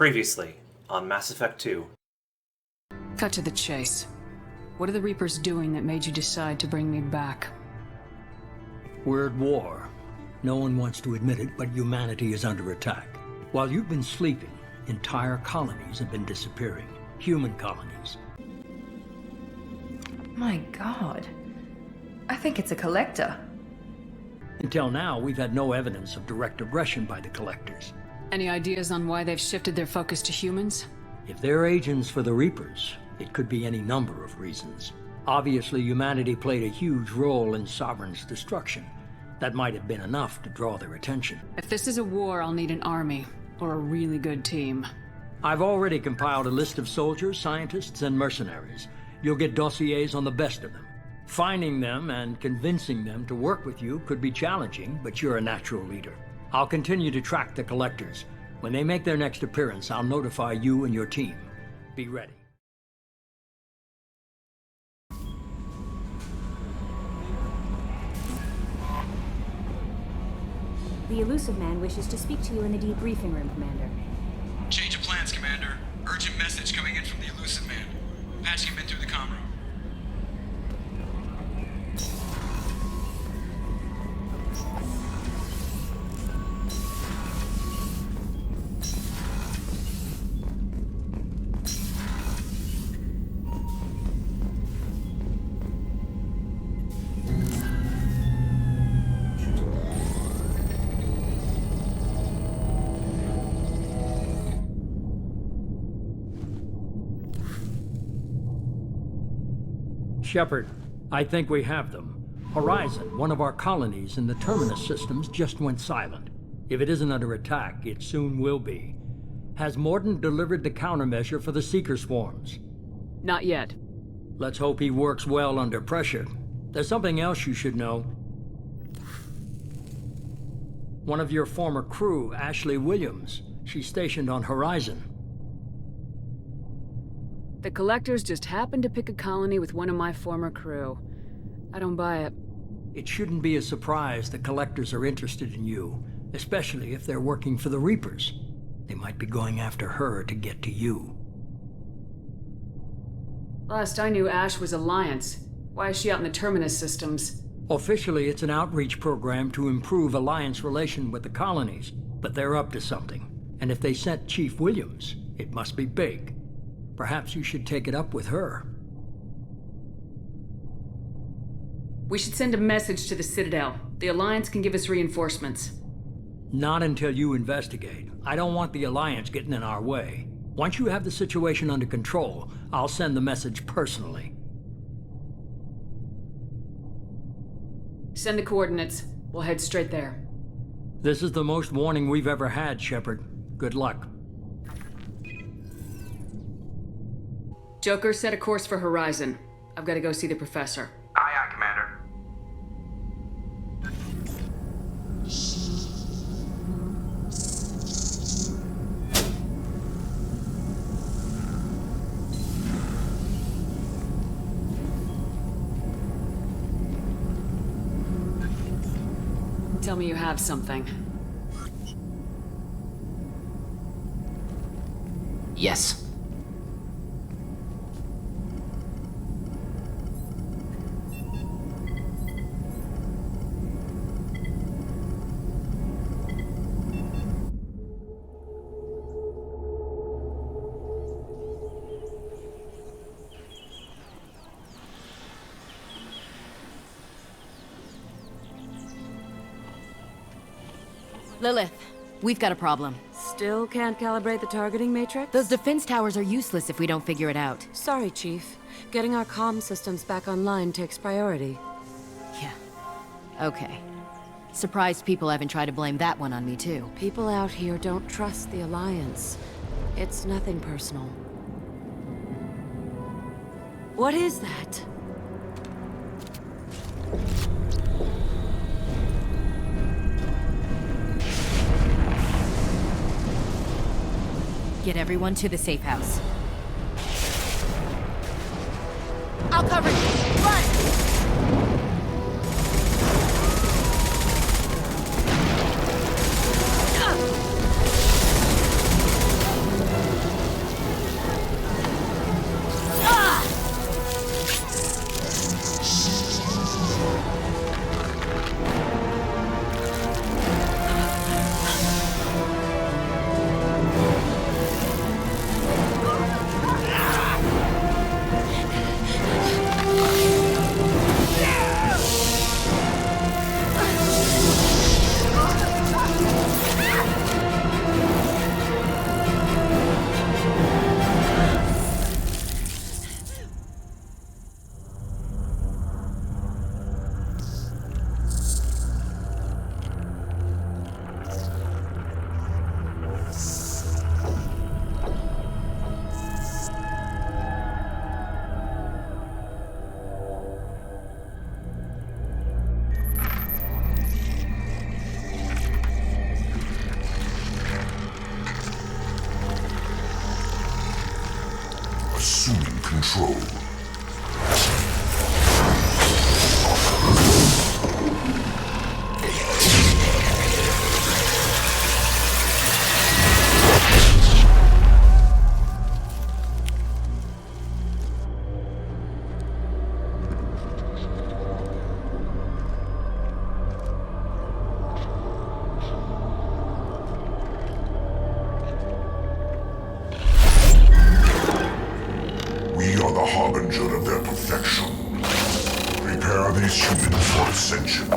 Previously, on Mass Effect 2. Cut to the chase. What are the Reapers doing that made you decide to bring me back? We're at war. No one wants to admit it, but humanity is under attack. While you've been sleeping, entire colonies have been disappearing. Human colonies. My God. I think it's a collector. Until now, we've had no evidence of direct aggression by the collectors. Any ideas on why they've shifted their focus to humans? If they're agents for the Reapers, it could be any number of reasons. Obviously, humanity played a huge role in Sovereign's destruction. That might have been enough to draw their attention. If this is a war, I'll need an army, or a really good team. I've already compiled a list of soldiers, scientists, and mercenaries. You'll get dossiers on the best of them. Finding them and convincing them to work with you could be challenging, but you're a natural leader. I'll continue to track the collectors. When they make their next appearance, I'll notify you and your team. Be ready. The elusive man wishes to speak to you in the debriefing room, Commander. Change of plans, Commander. Urgent message coming in from the elusive man. Patching him in through the comm room. Shepard, I think we have them. Horizon, one of our colonies in the Terminus systems, just went silent. If it isn't under attack, it soon will be. Has Mordin delivered the countermeasure for the Seeker swarms? Not yet. Let's hope he works well under pressure. There's something else you should know. One of your former crew, Ashley Williams, she's stationed on Horizon. The Collectors just happened to pick a colony with one of my former crew. I don't buy it. It shouldn't be a surprise the Collectors are interested in you, especially if they're working for the Reapers. They might be going after her to get to you. Last I knew, Ash was Alliance. Why is she out in the Terminus systems? Officially, it's an outreach program to improve Alliance relation with the colonies, but they're up to something. And if they sent Chief Williams, it must be big. Perhaps you should take it up with her. We should send a message to the Citadel. The Alliance can give us reinforcements. Not until you investigate. I don't want the Alliance getting in our way. Once you have the situation under control, I'll send the message personally. Send the coordinates. We'll head straight there. This is the most warning we've ever had, Shepard. Good luck. Joker, set a course for Horizon. I've got to go see the Professor. Aye, aye, Commander. Tell me you have something. Yes. Lilith, we've got a problem. Still can't calibrate the targeting matrix? Those defense towers are useless if we don't figure it out. Sorry, Chief. Getting our comm systems back online takes priority. Yeah. Okay. Surprised people haven't tried to blame that one on me, too. People out here don't trust the Alliance. It's nothing personal. What is that? Get everyone to the safe house. I'll cover you! Run! assuming control. We are the harbinger of their perfection. Prepare these humans for ascension.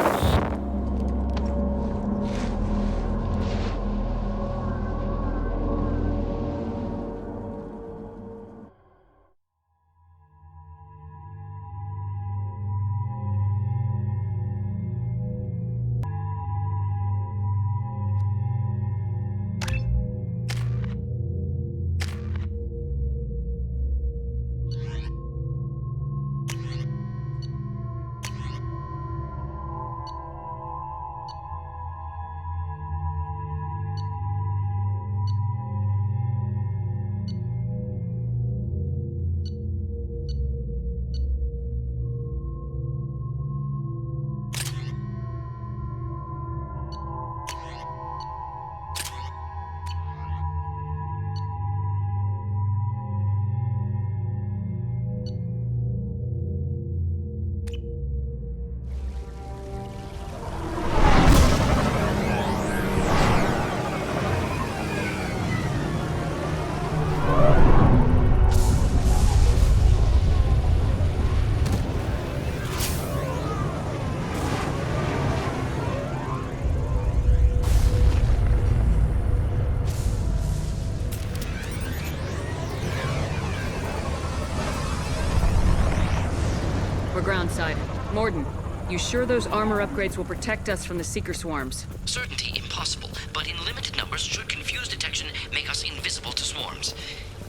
We're groundside. Morden, you sure those armor upgrades will protect us from the Seeker swarms? Certainty impossible, but in limited numbers should confuse detection make us invisible to swarms.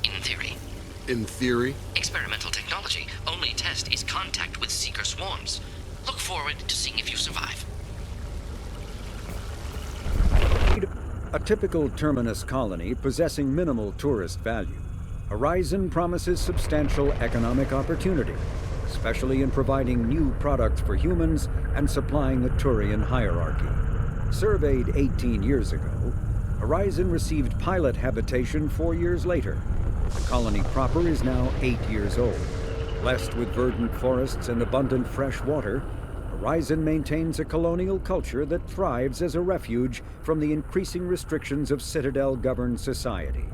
In theory. In theory? Experimental technology. Only test is contact with Seeker swarms. Look forward to seeing if you survive. A typical terminus colony possessing minimal tourist value, Horizon promises substantial economic opportunity, especially in providing new products for humans and supplying the Turian hierarchy. Surveyed 18 years ago, Horizon received pilot habitation 4 years later. The colony proper is now 8 years old. Blessed with verdant forests and abundant fresh water, Horizon maintains a colonial culture that thrives as a refuge from the increasing restrictions of Citadel-governed society.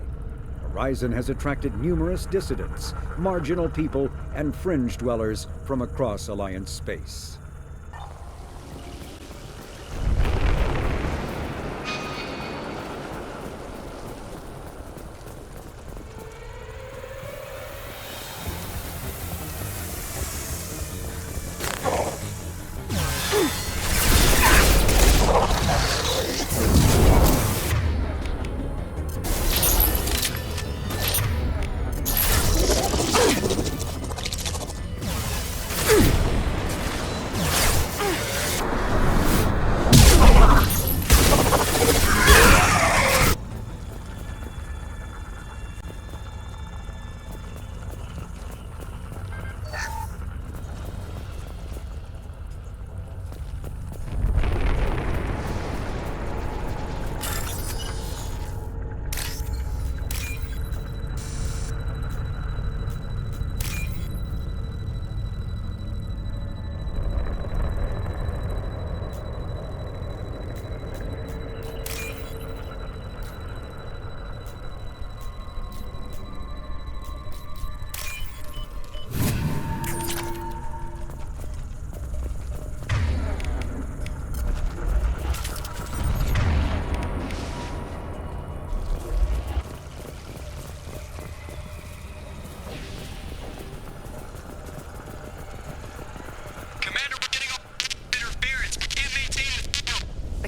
Horizon has attracted numerous dissidents, marginal people, and fringe dwellers from across Alliance space.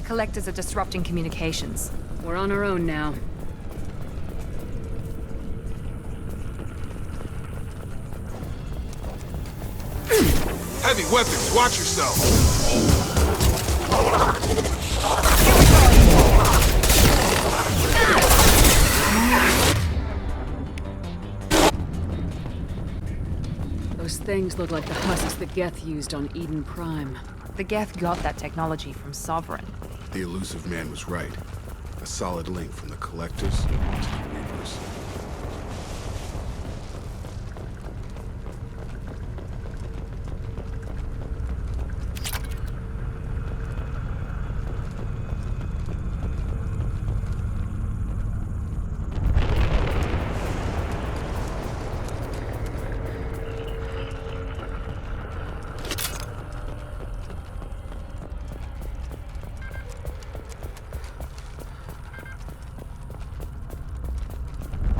Collectors are disrupting communications. We're on our own now. Heavy weapons, watch yourself! Those things look like the husks the Geth used on Eden Prime. The Geth got that technology from Sovereign. The elusive man was right. A solid link from the Collectors to the Reapers.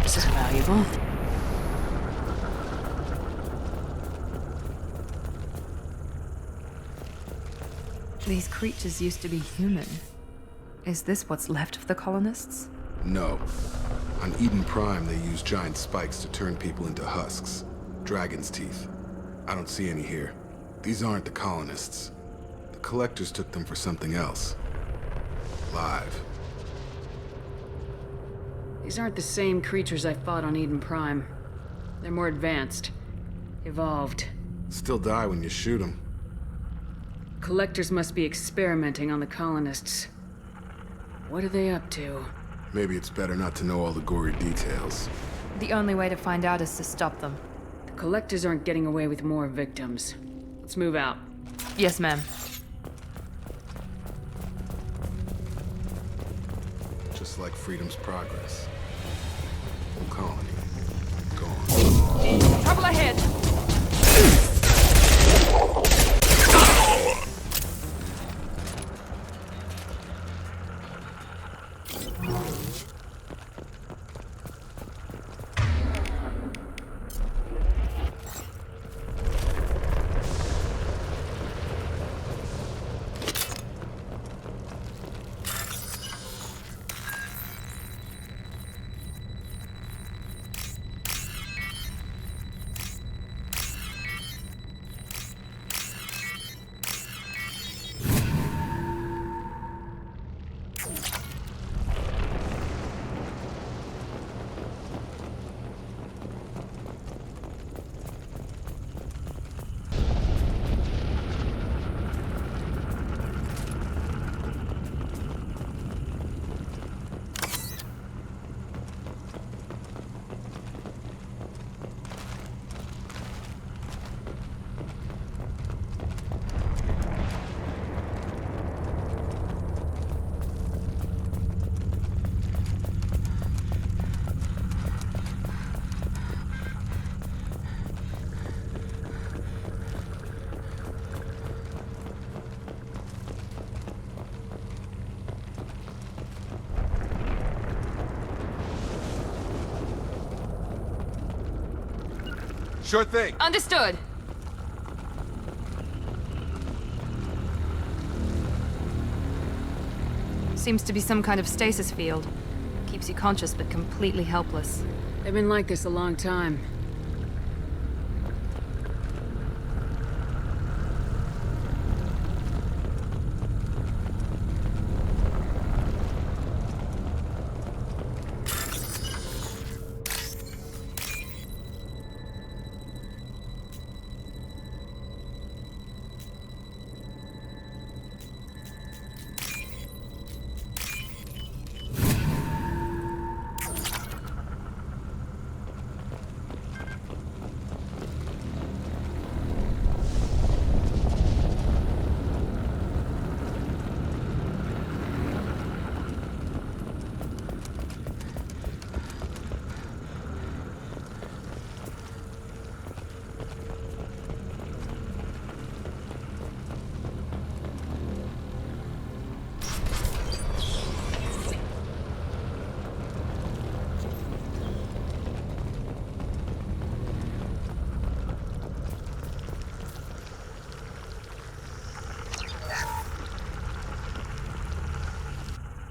This is valuable. These creatures used to be human. Is this what's left of the colonists? No. On Eden Prime, they use giant spikes to turn people into husks. Dragon's teeth. I don't see any here. These aren't the colonists. The Collectors took them for something else. Live. These aren't the same creatures I fought on Eden Prime. They're more advanced. Evolved. Still die when you shoot them. Collectors must be experimenting on the colonists. What are they up to? Maybe it's better not to know all the gory details. The only way to find out is to stop them. The Collectors aren't getting away with more victims. Let's move out. Yes, ma'am. Just like Freedom's Progress. Whole colony. Gone. Trouble ahead! Sure thing. Understood. Seems to be some kind of stasis field. Keeps you conscious but completely helpless. They've been like this a long time.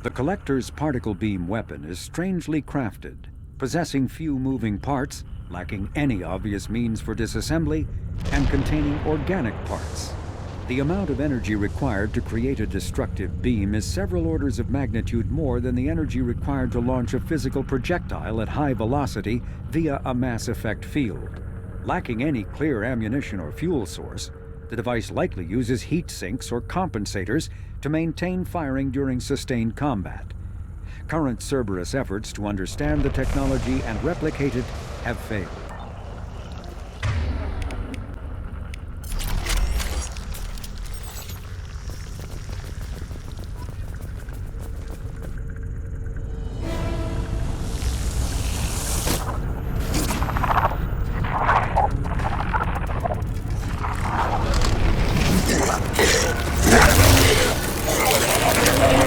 The Collector's particle beam weapon is strangely crafted, possessing few moving parts, lacking any obvious means for disassembly, and containing organic parts. The amount of energy required to create a destructive beam is several orders of magnitude more than the energy required to launch a physical projectile at high velocity via a mass effect field. Lacking any clear ammunition or fuel source, the device likely uses heat sinks or compensators to maintain firing during sustained combat. Current Cerberus efforts to understand the technology and replicate it have failed.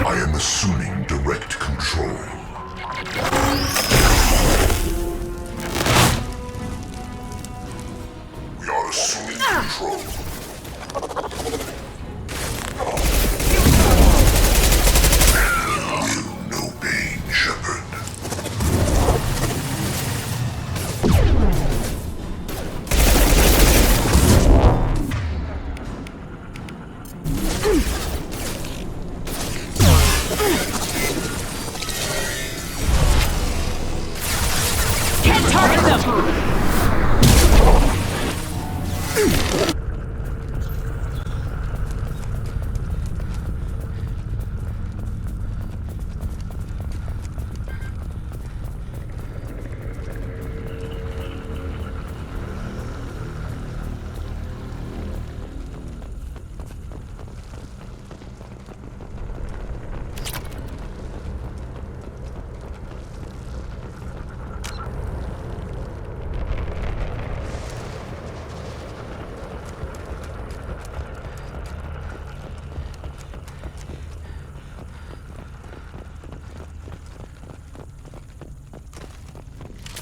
I am assuming direct control. We are assuming control. No pain, Shepard. Can't target them!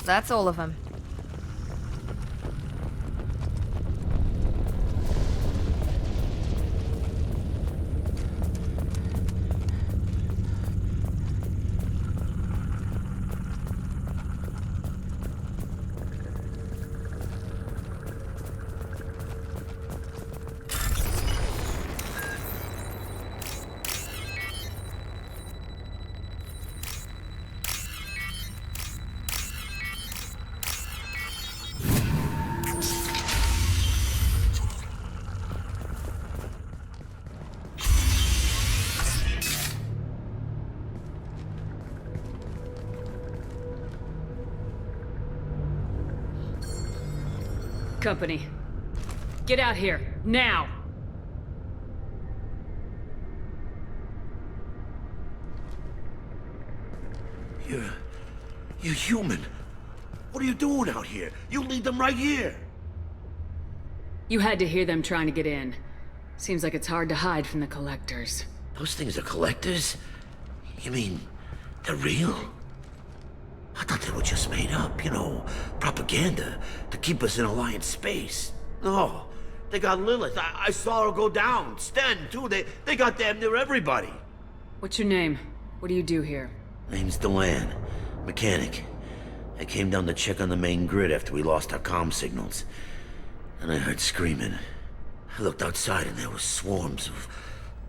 That's all of them. Company. Get out here, now! You're human. What are you doing out here? You lead them right here. You had to hear them trying to get in. Seems like it's hard to hide from the Collectors. Those things are collectors? You mean, they're real? I thought they were just made up, you know, propaganda to keep us in Alliance space. No, they got Lilith. I saw her go down. Sten, too. They got damn near everybody. What's your name? What do you do here? Name's Delan. Mechanic. I came down to check on the main grid after we lost our comm signals. And I heard screaming. I looked outside and there was swarms of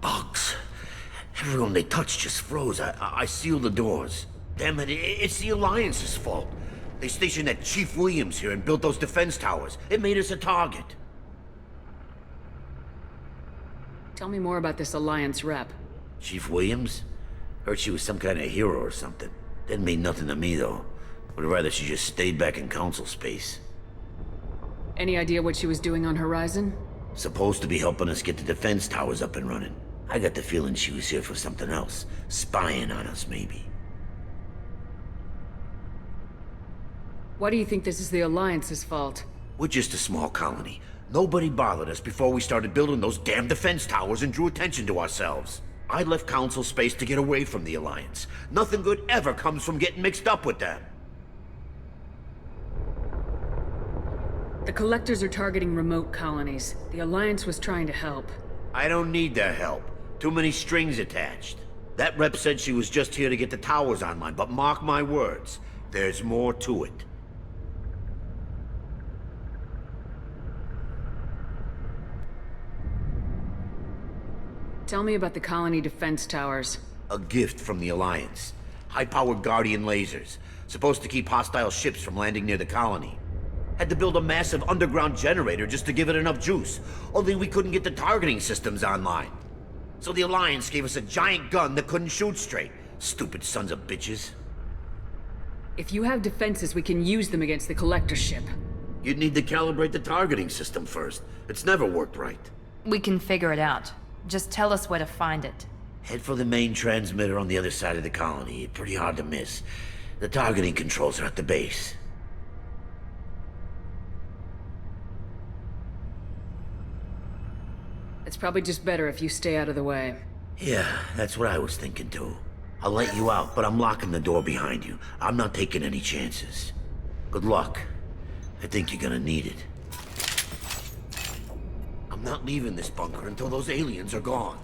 bugs. Everyone they touched just froze. I sealed the doors. Damn it, it's the Alliance's fault. They stationed that Chief Williams here and built those defense towers. It made us a target. Tell me more about this Alliance rep. Chief Williams? Heard she was some kind of hero or something. Didn't mean nothing to me, though. Would rather she just stayed back in Council space. Any idea what she was doing on Horizon? Supposed to be helping us get the defense towers up and running. I got the feeling she was here for something else. Spying on us, maybe. Why do you think this is the Alliance's fault? We're just a small colony. Nobody bothered us before we started building those damn defense towers and drew attention to ourselves. I left Council space to get away from the Alliance. Nothing good ever comes from getting mixed up with them. The Collectors are targeting remote colonies. The Alliance was trying to help. I don't need their help. Too many strings attached. That rep said she was just here to get the towers online, but mark my words, there's more to it. Tell me about the colony defense towers. A gift from the Alliance. High-powered Guardian lasers. Supposed to keep hostile ships from landing near the colony. Had to build a massive underground generator just to give it enough juice. Only we couldn't get the targeting systems online. So the Alliance gave us a giant gun that couldn't shoot straight. Stupid sons of bitches. If you have defenses, we can use them against the Collector ship. You'd need to calibrate the targeting system first. It's never worked right. We can figure it out. Just tell us where to find it. Head for the main transmitter on the other side of the colony. Pretty hard to miss. The targeting controls are at the base. It's probably just better if you stay out of the way. Yeah, that's what I was thinking too. I'll let you out, but I'm locking the door behind you. I'm not taking any chances. Good luck. I think you're gonna need it. I'm not leaving this bunker until those aliens are gone.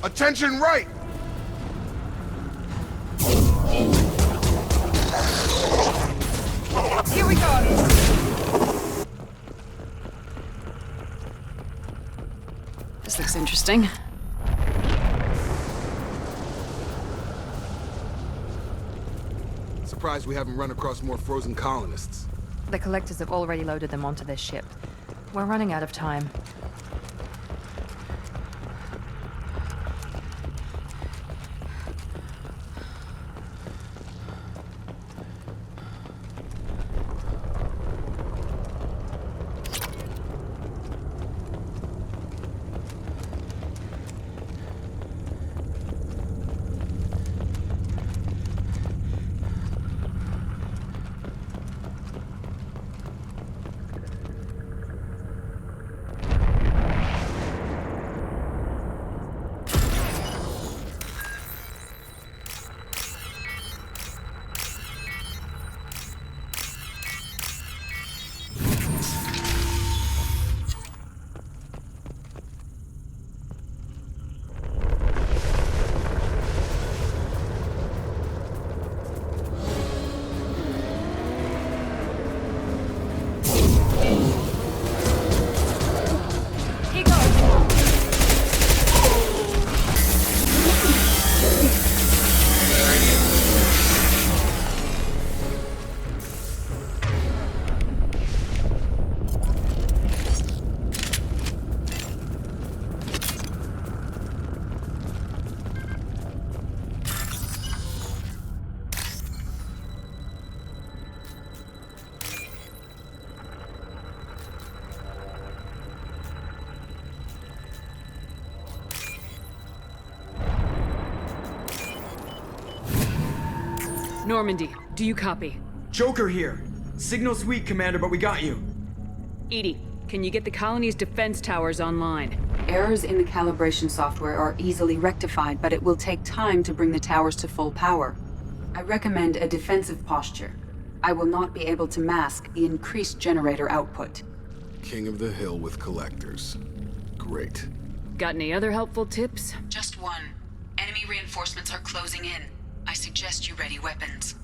Attention right! Here we go! This looks interesting. Surprised we haven't run across more frozen colonists. The Collectors have already loaded them onto their ship. We're running out of time. Normandy, do you copy? Joker here. Signal's weak, Commander, but we got you. Edie, can you get the colony's defense towers online? Errors in the calibration software are easily rectified, but it will take time to bring the towers to full power. I recommend a defensive posture. I will not be able to mask the increased generator output. King of the Hill with collectors. Great. Got any other helpful tips? Just one. Enemy reinforcements are closing in. I suggest you ready weapons.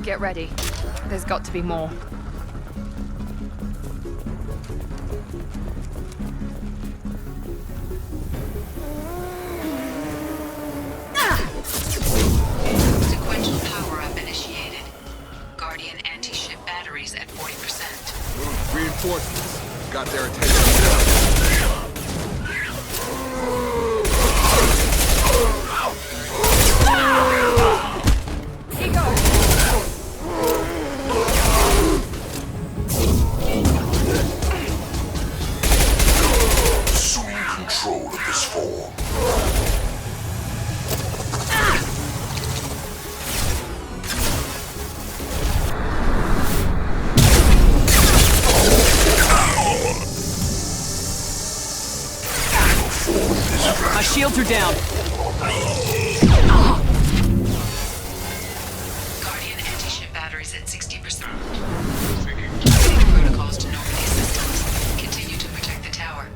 Get ready. There's got to be more. Sequential power-up initiated. Guardian anti-ship batteries at 40%. Reinforcements. Got their attention. Assuming control of this form. shields are down. Guardian anti-ship batteries at 60%. Protocols to Normandy systems. Continue to protect the tower.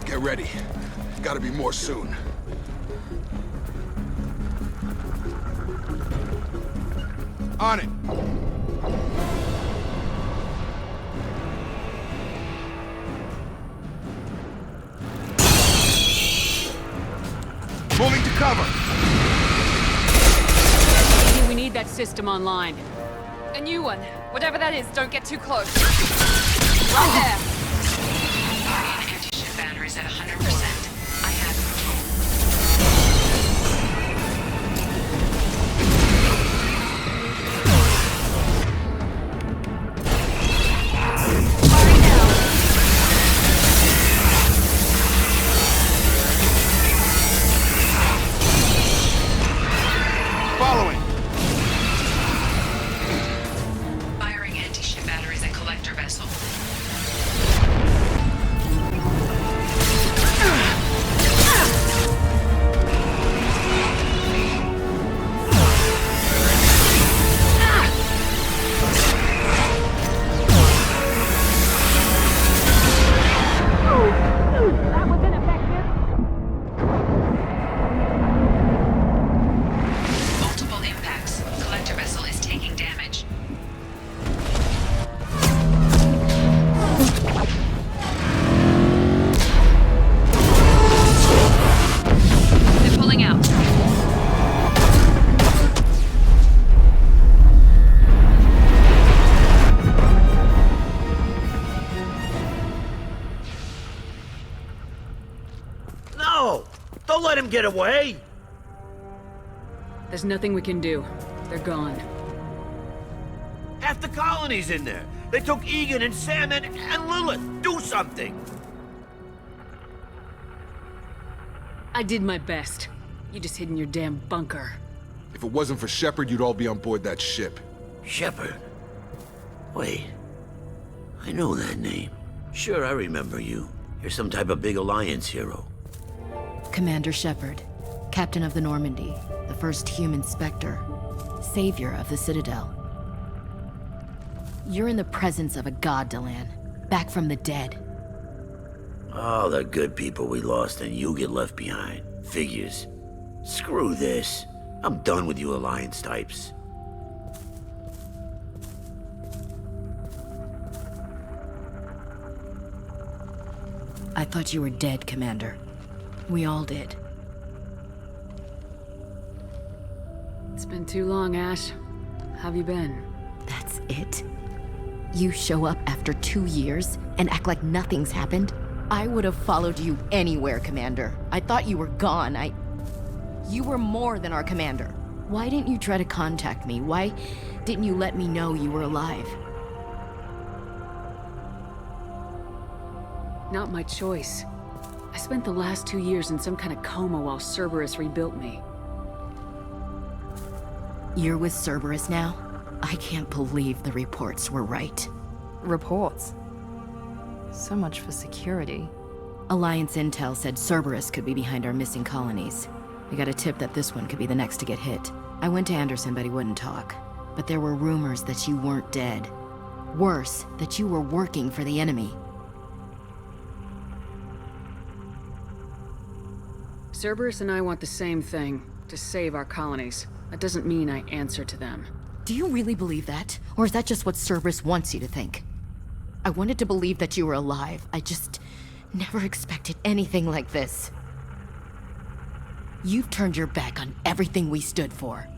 Get ready. Gotta be more soon. On it! Moving to cover! We need that system online. A new one. Whatever that is, don't get too close. Right there. Guardian anti-ship batteries at 100%. I have control. Following! Firing anti-ship batteries at collector vessel. Multiple impacts. Collector vessel is taking damage. They're pulling out. No! Don't let him get away! There's nothing we can do. They're gone. Half the colony's in there. They took Egan and Sam and Lilith. Do something! I did my best. You just hid in your damn bunker. If it wasn't for Shepard, you'd all be on board that ship. Shepard? Wait. I know that name. Sure, I remember you. You're some type of big Alliance hero. Commander Shepard, Captain of the Normandy, the first human Spectre, savior of the Citadel. You're in the presence of a god, Delan, back from the dead. All the good people we lost and you get left behind. Figures. Screw this. I'm done with you Alliance types. I thought you were dead, Commander. We all did. It's been too long, Ash. How have you been? That's it? You show up after 2 years and act like nothing's happened? I would have followed you anywhere, Commander. I thought you were gone. You were more than our commander. Why didn't you try to contact me? Why didn't you let me know you were alive? Not my choice. I spent the last 2 years in some kind of coma while Cerberus rebuilt me. You're with Cerberus now? I can't believe the reports were right. Reports? So much for security. Alliance intel said Cerberus could be behind our missing colonies. We got a tip that this one could be the next to get hit. I went to Anderson, but he wouldn't talk. But there were rumors that you weren't dead. Worse, that you were working for the enemy. Cerberus and I want the same thing, to save our colonies. That doesn't mean I answer to them. Do you really believe that? Or is that just what Cerberus wants you to think? I wanted to believe that you were alive. I just never expected anything like this. You've turned your back on everything we stood for.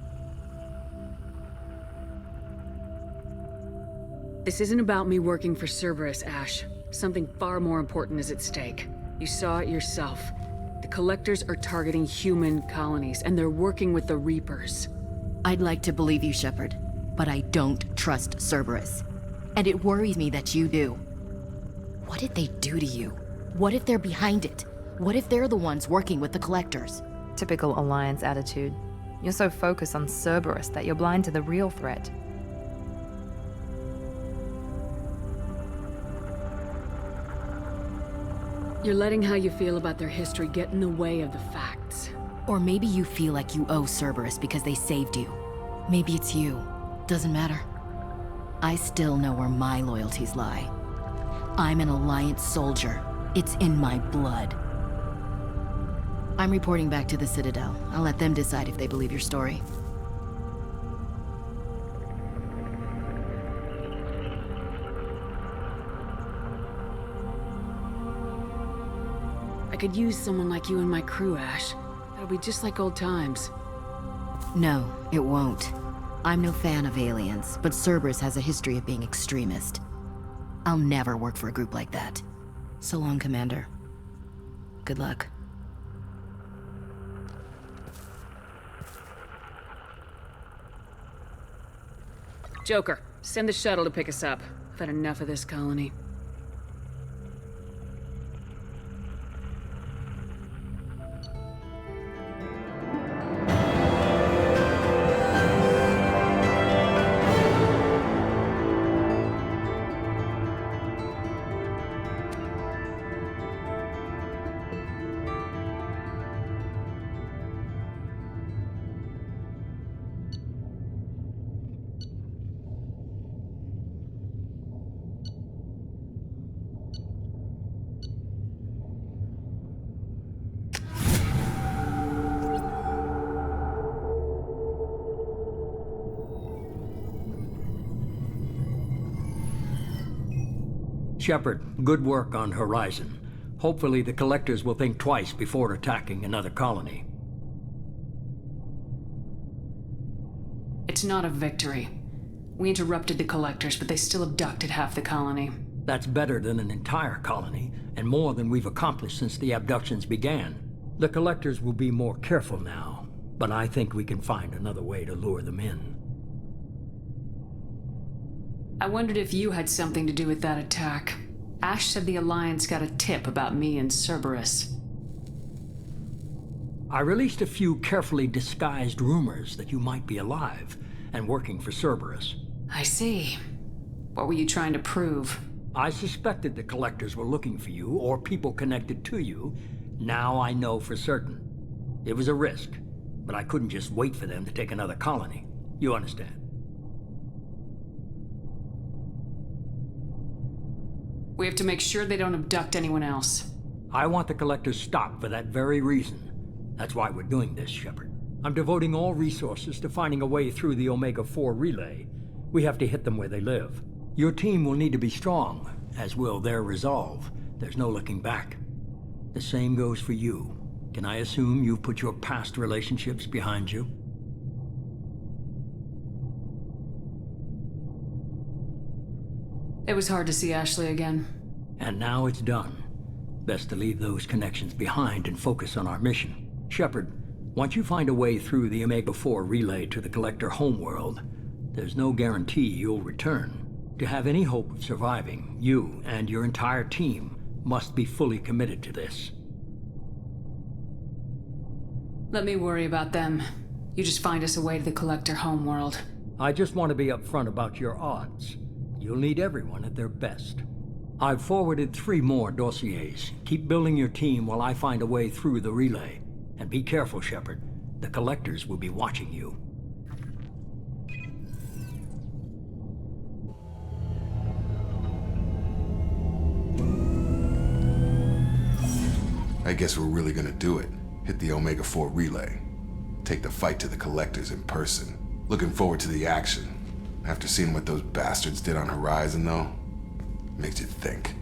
This isn't about me working for Cerberus, Ash. Something far more important is at stake. You saw it yourself. The Collectors are targeting human colonies, and they're working with the Reapers. I'd like to believe you, Shepard, but I don't trust Cerberus. And it worries me that you do. What did they do to you? What if they're behind it? What if they're the ones working with the Collectors? Typical Alliance attitude. You're so focused on Cerberus that you're blind to the real threat. You're letting how you feel about their history get in the way of the facts. Or maybe you feel like you owe Cerberus because they saved you. Maybe it's you. Doesn't matter. I still know where my loyalties lie. I'm an Alliance soldier. It's in my blood. I'm reporting back to the Citadel. I'll let them decide if they believe your story. I could use someone like you in my crew, Ash. It'll be just like old times. No, it won't. I'm no fan of aliens, but Cerberus has a history of being extremist. I'll never work for a group like that. So long, Commander. Good luck. Joker, send the shuttle to pick us up. I've had enough of this colony. Shepard, good work on Horizon. Hopefully the Collectors will think twice before attacking another colony. It's not a victory. We interrupted the Collectors, but they still abducted half the colony. That's better than an entire colony, and more than we've accomplished since the abductions began. The Collectors will be more careful now, but I think we can find another way to lure them in. I wondered if you had something to do with that attack. Ash said the Alliance got a tip about me and Cerberus. I released a few carefully disguised rumors that you might be alive and working for Cerberus. I see. What were you trying to prove? I suspected the Collectors were looking for you or people connected to you. Now I know for certain. It was a risk, but I couldn't just wait for them to take another colony. You understand? We have to make sure they don't abduct anyone else. I want the Collectors stopped for that very reason. That's why we're doing this, Shepard. I'm devoting all resources to finding a way through the Omega-4 relay. We have to hit them where they live. Your team will need to be strong, as will their resolve. There's no looking back. The same goes for you. Can I assume you've put your past relationships behind you? It was hard to see Ashley again. And now it's done. Best to leave those connections behind and focus on our mission. Shepard, once you find a way through the Omega-4 relay to the Collector homeworld, there's no guarantee you'll return. To have any hope of surviving, you and your entire team must be fully committed to this. Let me worry about them. You just find us a way to the Collector homeworld. I just want to be upfront about your odds. You'll need everyone at their best. I've forwarded 3 more dossiers. Keep building your team while I find a way through the relay. And be careful, Shepard. The Collectors will be watching you. I guess we're really gonna do it. Hit the Omega-4 relay. Take the fight to the Collectors in person. Looking forward to the action. After seeing what those bastards did on Horizon, though, makes you think.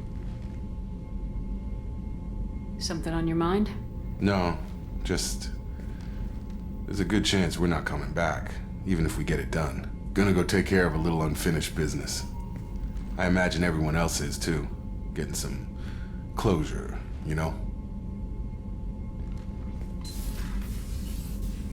Something on your mind? No, just... there's a good chance we're not coming back, even if we get it done. Gonna go take care of a little unfinished business. I imagine everyone else is, too. Getting some closure, you know?